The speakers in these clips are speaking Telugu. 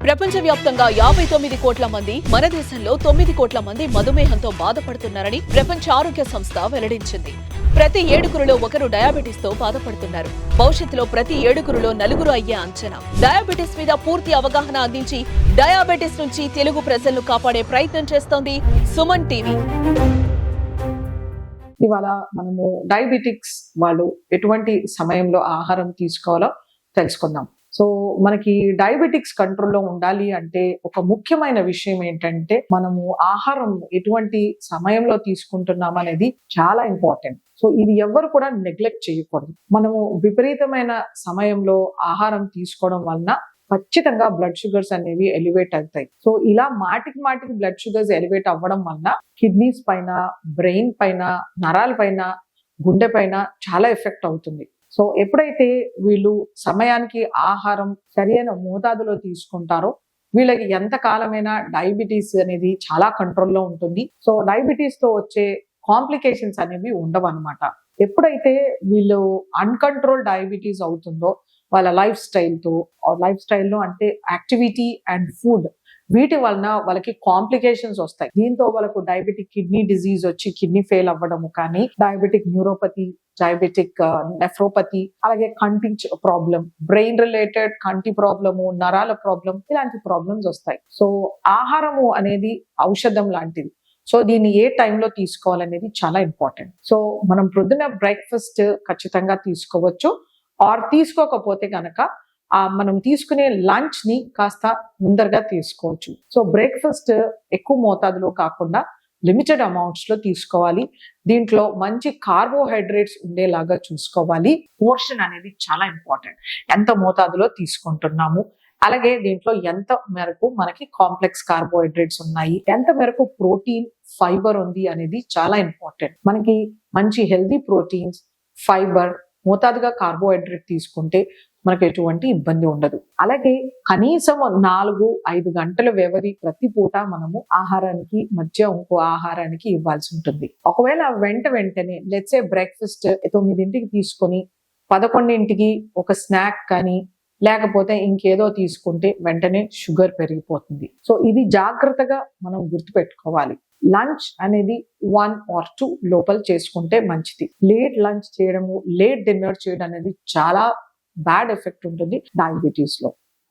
ప్రపంచవ్యాప్తంగా 59 కోట్ల మంది, మన దేశంలో 9 కోట్ల మంది మధుమేహంతో బాధపడుతున్నారని ప్రపంచ ఆరోగ్య సంస్థ వెల్లడించింది. ప్రతి 7గురిలో ఒకరు డయాబెటిస్ తో బాధపడుతున్నారు. భవిష్యత్తులో ప్రతి 7గురిలో 4 అయ్యే అంచనా. డయాబెటిస్ మీద పూర్తి అవగాహన అందించి డయాబెటిస్ నుంచి తెలుగు ప్రజలను కాపాడే ప్రయత్నం చేస్తోంది సుమన్ టీవీ. ఇవాళ మనము డయాబెటిక్స్ వాళ్ళు ఎటువంటి సమయంలో ఆహారం తీసుకోవాలో తెలుసుకుందాం. సో మనకి డయాబెటిక్స్ కంట్రోల్లో ఉండాలి అంటే ఒక ముఖ్యమైన విషయం ఏంటంటే మనము ఆహారం ఎటువంటి సమయంలో తీసుకుంటున్నాం అనేది చాలా ఇంపార్టెంట్. సో ఇది ఎవ్వరు కూడా నెగ్లెక్ట్ చేయకూడదు. మనము విపరీతమైన సమయంలో ఆహారం తీసుకోవడం వలన ఖచ్చితంగా బ్లడ్ షుగర్స్ అనేవి ఎలివేట్ అవుతాయి. సో ఇలా మాటికి బ్లడ్ షుగర్స్ ఎలివేట్ అవ్వడం వలన కిడ్నీస్ పైన, బ్రెయిన్ పైన, నరాల పైన, గుండె పైన చాలా ఎఫెక్ట్ అవుతుంది. సో ఎప్పుడైతే వీళ్ళు సమయానికి ఆహారం సరైన మోతాదులో తీసుకుంటారో వీళ్ళకి ఎంత కాలమైనా డయాబెటీస్ అనేది చాలా కంట్రోల్లో ఉంటుంది. సో డయాబెటీస్ తో వచ్చే కాంప్లికేషన్స్ అనేవి ఉండవు అనమాట. ఎప్పుడైతే వీళ్ళు అన్కంట్రోల్ డయాబెటీస్ అవుతుందో వాళ్ళ లైఫ్ స్టైల్లో అంటే యాక్టివిటీ అండ్ ఫుడ్ వీటి వలన వాళ్ళకి కాంప్లికేషన్స్ వస్తాయి. దీంతో వాళ్ళకు డయాబెటిక్ కిడ్నీ డిజీజ్ వచ్చి కిడ్నీ ఫెయిల్ అవ్వడము కానీ, డయాబెటిక్ న్యూరోపతి, డయాబెటిక్ నెఫ్రోపతి, అలాగే కంటి ప్రాబ్లం, బ్రెయిన్ రిలేటెడ్ కంటి ప్రాబ్లము, నరాల ప్రాబ్లం, ఇలాంటి ప్రాబ్లమ్స్ వస్తాయి. సో ఆహారము అనేది ఔషధం లాంటిది. సో దీన్ని ఏ టైంలో తీసుకోవాలనేది చాలా ఇంపార్టెంట్. సో మనం ప్రొద్దున బ్రేక్ఫాస్ట్ ఖచ్చితంగా తీసుకోవచ్చు. ఆర్ తీసుకోకపోతే కనుక మనం తీసుకునే లంచ్ ని కాస్త ముందరగా తీసుకోవచ్చు. సో బ్రేక్ఫాస్ట్ ఎక్కువ మోతాదులో కాకుండా లిమిటెడ్ అమౌంట్స్ లో తీసుకోవాలి. దీంట్లో మంచి కార్బోహైడ్రేట్స్ ఉండేలాగా చూసుకోవాలి. పోర్షన్ అనేది చాలా ఇంపార్టెంట్. ఎంత మోతాదులో తీసుకుంటున్నాము, అలాగే దీంట్లో ఎంత మేరకు మనకి కాంప్లెక్స్ కార్బోహైడ్రేట్స్ ఉన్నాయి, ఎంత మేరకు ప్రోటీన్, ఫైబర్ ఉంది అనేది చాలా ఇంపార్టెంట్. మనకి మంచి హెల్దీ ప్రోటీన్స్, ఫైబర్, మోతాదుగా కార్బోహైడ్రేట్ తీసుకుంటే మనకు ఎటువంటి ఇబ్బంది ఉండదు. అలాగే కనీసం 4-5 గంటల వ్యవధి ప్రతి పూట మనము ఆహారానికి మధ్య ఇంకో ఆహారానికి ఇవ్వాల్సి ఉంటుంది. ఒకవేళ వెంటనే లెట్స్ సే బ్రేక్ఫాస్ట్ 9ంటికి తీసుకొని 11ంటికి ఒక స్నాక్ కానీ లేకపోతే ఇంకేదో తీసుకుంటే వెంటనే షుగర్ పెరిగిపోతుంది. సో ఇది జాగ్రత్తగా మనం గుర్తుపెట్టుకోవాలి. లంచ్ అనేది 1 or 2 లోపల చేసుకుంటే మంచిది. లేట్ లంచ్ చేయడము, లేట్ డిన్నర్ చేయడం అనేది చాలా బ్యాడ్ ఎఫెక్ట్ ఉంటుంది డయాబెటీస్ లో.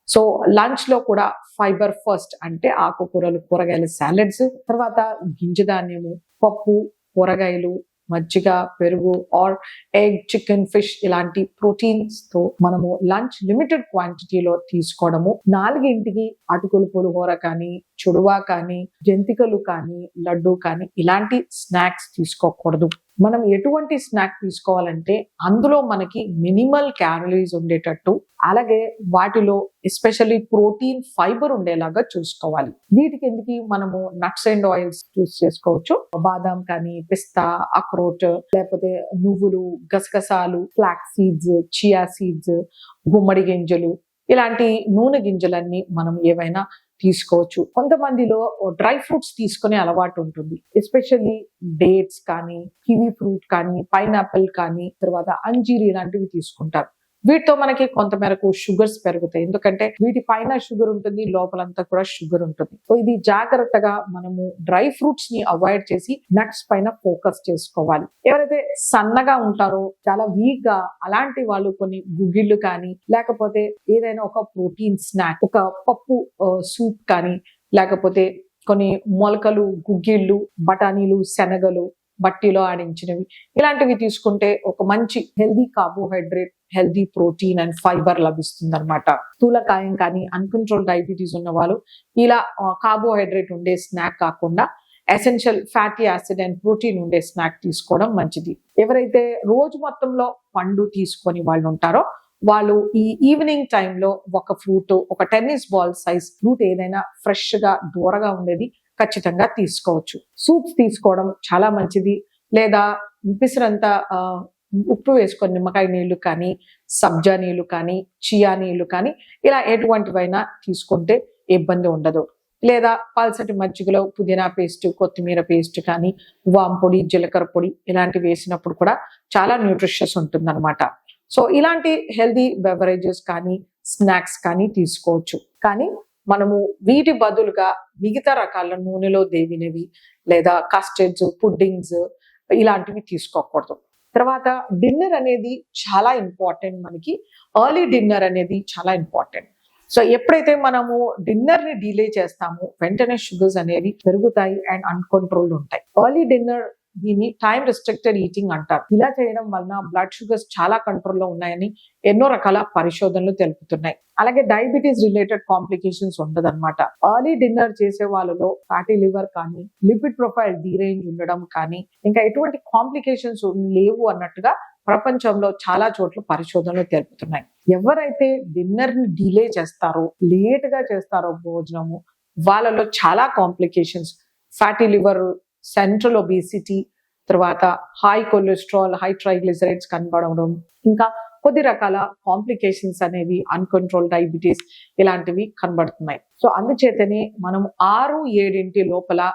సో లంచ్ లో కూడా ఫైబర్ ఫస్ట్ అంటే ఆకుకూరలు, కూరగాయలు, సాలెడ్స్, తర్వాత గింజధాన్యము, పప్పు, కూరగాయలు, మజ్జిగ, పెరుగు ఆర్ ఎగ్, చికెన్, ఫిష్ ఇలాంటి ప్రోటీన్స్ తో మనము లంచ్ లిమిటెడ్ క్వాంటిటీలో తీసుకోవడము. 4ంటికి అటుకులు పులిహోర కానీ, చుడువా కానీ, జంతికలు కానీ, లడ్డు కానీ ఇలాంటి స్నాక్స్ తీసుకోకూడదు. మనం ఎటువంటి స్నాక్ తీసుకోవాలంటే అందులో మనకి మినిమల్ క్యాలరీస్ ఉండేటట్టు, అలాగే వాటిలో ఎస్పెషల్లీ ప్రోటీన్, ఫైబర్ ఉండేలాగా చూసుకోవాలి. వీటికి ఎందుకు మనము నట్స్ అండ్ ఆయిల్స్ చూస్ చేసుకోవచ్చు. బాదాం కానీ, పిస్తా, అక్రోట్, లేకపోతే నువ్వులు, గసగసాలు, ఫ్లాక్స్ సీడ్స్, చియా సీడ్స్, గుమ్మడి గింజలు, ఇలాంటి నూనె గింజలన్నీ మనం ఏవైనా తీసుకోవచ్చు. కొంతమందిలో డ్రై ఫ్రూట్స్ తీసుకునే అలవాటు ఉంటుంది. ఎస్పెషల్లీ డేట్స్ కానీ, కివీ ఫ్రూట్ కానీ, పైనాపిల్ కానీ, తర్వాత అంజీర్ ఇలాంటివి తీసుకుంటారు. వీటితో మనకి కొంతమేరకు షుగర్స్ పెరుగుతాయి. ఎందుకంటే వీటి పైన షుగర్ ఉంటుంది, లోపలంతా కూడా షుగర్ ఉంటుంది. సో ఇది జాగ్రత్తగా మనము డ్రై ఫ్రూట్స్ ని అవాయిడ్ చేసి నట్స్ పైన ఫోకస్ చేసుకోవాలి. ఎవరైతే సన్నగా ఉంటారో, చాలా వీక్ గా, అలాంటి వాళ్ళు కొన్ని గుగ్గిళ్ళు కానీ, లేకపోతే ఏదైనా ఒక ప్రోటీన్ స్నాక్, ఒక పప్పు సూప్ కానీ, లేకపోతే కొన్ని మొలకలు, గుగ్గిళ్ళు, బఠానీలు, శనగలు, బట్టీలో ఆడించినవి ఇలాంటివి తీసుకుంటే ఒక మంచి healthy carbohydrate, healthy protein and fibre లభిస్తుంది అనమాట. స్థూలకాయం కానీ, అన్కంట్రోల్ డయాబెటీస్ ఉన్న వాళ్ళు ఇలా కార్బోహైడ్రేట్ ఉండే స్నాక్ కాకుండా essential fatty acid and protein ఉండే స్నాక్ తీసుకోవడం మంచిది. ఎవరైతే రోజు మొత్తంలో పండు తీసుకొని వాళ్ళు ఉంటారో వాళ్ళు ఈ ఈవినింగ్ టైంలో ఒక ఫ్రూట్, ఒక టెన్నిస్ బాల్ సైజ్ ఫ్రూట్ ఏదైనా ఫ్రెష్ గా, దూరగా ఉండేది ఖచ్చితంగా తీసుకోవచ్చు. సూప్స్ తీసుకోవడం చాలా మంచిది. లేదా పిసరంతా ఉప్పు వేసుకొని నిమ్మకాయ నీళ్లు కానీ, సబ్జా నీళ్లు కానీ, చియా నీళ్లు కానీ ఇలా ఎటువంటివైనా తీసుకుంటే ఇబ్బంది ఉండదు. లేదా పల్సటి మజ్జిగలో పుదీనా పేస్ట్, కొత్తిమీర పేస్ట్ కానీ, వామ్ పొడి, జీలకర్ర పొడి ఇలాంటివి వేసినప్పుడు కూడా చాలా న్యూట్రిషియస్ ఉంటుందన్నమాట. సో ఇలాంటి హెల్దీ బెవరేజెస్ కానీ, స్నాక్స్ కానీ తీసుకోవచ్చు. కానీ మనము వీటి బదులుగా మిగతా రకాల నూనెలో దేవినవి లేదా కస్టర్డ్స్, పుడ్డింగ్స్ ఇలాంటివి తీసుకోకూడదు. తర్వాత డిన్నర్ అనేది చాలా ఇంపార్టెంట్. మనకి ఎర్లీ డిన్నర్ అనేది చాలా ఇంపార్టెంట్. సో ఎప్పుడైతే మనము డిన్నర్ ని డిలే చేస్తామో వెంటనే షుగర్స్ అనేవి పెరుగుతాయి అండ్ అన్కంట్రోల్డ్ ఉంటాయి. ఎర్లీ డిన్నర్ దీన్ని టైం రెస్ట్రిక్టెడ్ ఈటింగ్ అంటారు. ఇలా చేయడం వలన బ్లడ్ షుగర్స్ చాలా కంట్రోల్లో ఉన్నాయని ఎన్నో రకాల పరిశోధనలు తెలుపుతున్నాయి. అలాగే డయాబెటీస్ రిలేటెడ్ కాంప్లికేషన్స్ ఉండదన్నమాట. ఎర్లీ డిన్నర్ చేసే వాళ్ళలో ఫ్యాటీ లివర్ కానీ, లిపిడ్ ప్రొఫైల్ డీరేంజ్ ఉండడం కానీ, ఇంకా ఎటువంటి కాంప్లికేషన్స్ లేవు అన్నట్టుగా ప్రపంచంలో చాలా చోట్ల పరిశోధనలు తెలుపుతున్నాయి. ఎవరైతే డిన్నర్ ని డిలే చేస్తారో, లేట్ గా చేస్తారో భోజనము, వాళ్ళలో చాలా complications, fatty liver, central obesity, తర్వాత హై కొలెస్ట్రాల్, హై ట్రైగ్లిసరైడ్స్ కనబడడం, ఇంకా కొద్ది రకాల కాంప్లికేషన్స్ అనేవి, అన్కంట్రోల్ డయాబెటీస్ ఇలాంటివి కనబడుతున్నాయి. సో అందుచేతనే మనం 6-7 లోపల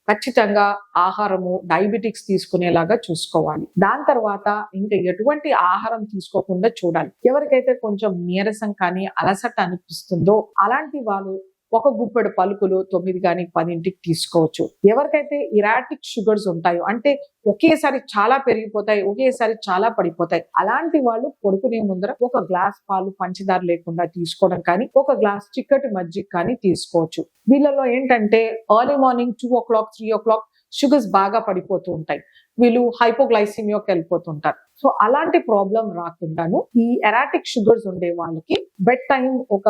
ఖచ్చితంగా ఆహారము డయాబెటిక్స్ తీసుకునేలాగా చూసుకోవాలి. దాని తర్వాత ఇంకా ఎటువంటి ఆహారం తీసుకోకుండా చూడాలి. ఎవరికైతే కొంచెం నీరసం కానీ అలసట అనిపిస్తుందో అలాంటి వాళ్ళు ఒక గుప్పెడు పలుకులు 9 కానీ 10కి తీసుకోవచ్చు. ఎవరికైతే ఇరాటిక్ షుగర్స్ ఉంటాయో, అంటే ఒకేసారి చాలా పెరిగిపోతాయి, ఒకేసారి చాలా పడిపోతాయి, అలాంటి వాళ్ళు పడుకునే ముందర ఒక గ్లాస్ పాలు పంచదార లేకుండా తీసుకోవడం కానీ, ఒక గ్లాస్ చిక్కటి మజ్జిగ కానీ తీసుకోవచ్చు. వీళ్ళలో ఏంటంటే early morning 2 o'clock 3 o'clock sugars బాగా పడిపోతూ ఉంటాయి. వీళ్ళు హైపోగ్లైసిమియాకి వెళ్ళిపోతుంటారు. సో అలాంటి ప్రాబ్లం రాకుండాను ఈ ఎరాటిక్ షుగర్స్ ఉండే వాళ్ళకి బెడ్ టైం ఒక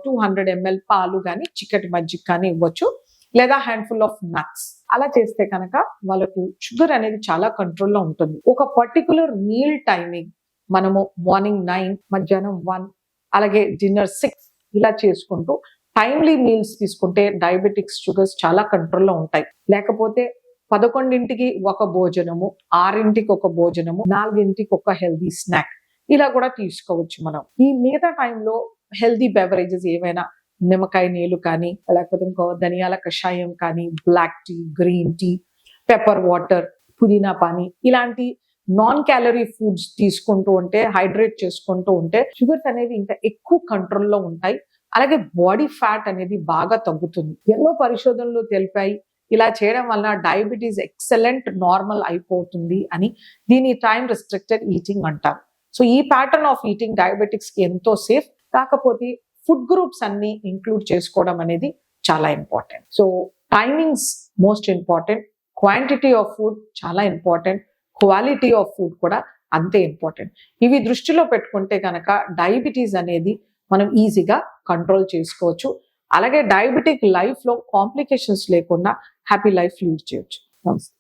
200 ml పాలు కానీ, చిక్కటి మజ్జిగ కానీ ఇవ్వచ్చు, లేదా హ్యాండ్ఫుల్ ఆఫ్ నట్స్. అలా చేస్తే కనుక వాళ్ళకు షుగర్ అనేది చాలా కంట్రోల్లో ఉంటుంది. ఒక పర్టికులర్ మీల్ టైమింగ్ మనము మార్నింగ్ 9, మధ్యాహ్నం 1, అలాగే డిన్నర్ 6 ఇలా చేసుకుంటూ టైమ్లీ మీల్స్ తీసుకుంటే డయాబెటిక్స్ షుగర్స్ చాలా కంట్రోల్లో ఉంటాయి. లేకపోతే 11కి ఒక భోజనము, 6కి ఒక భోజనము, 4కి ఒక హెల్దీ స్నాక్ ఇలా కూడా తీసుకోవచ్చు మనం. ఈ మిగతా టైంలో హెల్దీ బెవరేజెస్ ఏవైనా, నిమ్మకాయ నీళ్లు కానీ, లేకపోతే ఇంకో ధనియాల కషాయం కానీ, black tea, green tea, pepper water, పుదీనా పానీ ఇలాంటి నాన్ క్యాలరీ ఫుడ్స్ తీసుకుంటూ ఉంటే, హైడ్రేట్ చేసుకుంటూ ఉంటే షుగర్స్ అనేవి ఇంకా ఎక్కువ కంట్రోల్లో ఉంటాయి. అలాగే బాడీ ఫ్యాట్ అనేది బాగా తగ్గుతుంది. ఎన్నో పరిశోధనలు తెలిపాయి ఇలా చేయడం వలన డయాబెటీస్ ఎక్సలెంట్ నార్మల్ అయిపోతుంది అని. దీన్ని టైం రెస్ట్రిక్టెడ్ ఈటింగ్ అంటారు. సో ఈ ప్యాటర్న్ ఆఫ్ ఈటింగ్ డయాబెటిక్స్ కి ఎంతో సేఫ్. కాకపోతే ఫుడ్ గ్రూప్స్ అన్ని ఇంక్లూడ్ చేసుకోవడం అనేది చాలా important. So timings most important, quantity of food చాలా ఇంపార్టెంట్, క్వాలిటీ ఆఫ్ ఫుడ్ కూడా అంతే ఇంపార్టెంట్. ఇవి దృష్టిలో పెట్టుకుంటే కనుక డయాబెటీస్ అనేది మనం ఈజీగా కంట్రోల్ చేసుకోవచ్చు. అలాగే డయాబెటిక్ లైఫ్ లో కాంప్లికేషన్స్ లేకుండా హ్యాపీ లైఫ్ లీడ్ చేయొచ్చు. నమస్తే.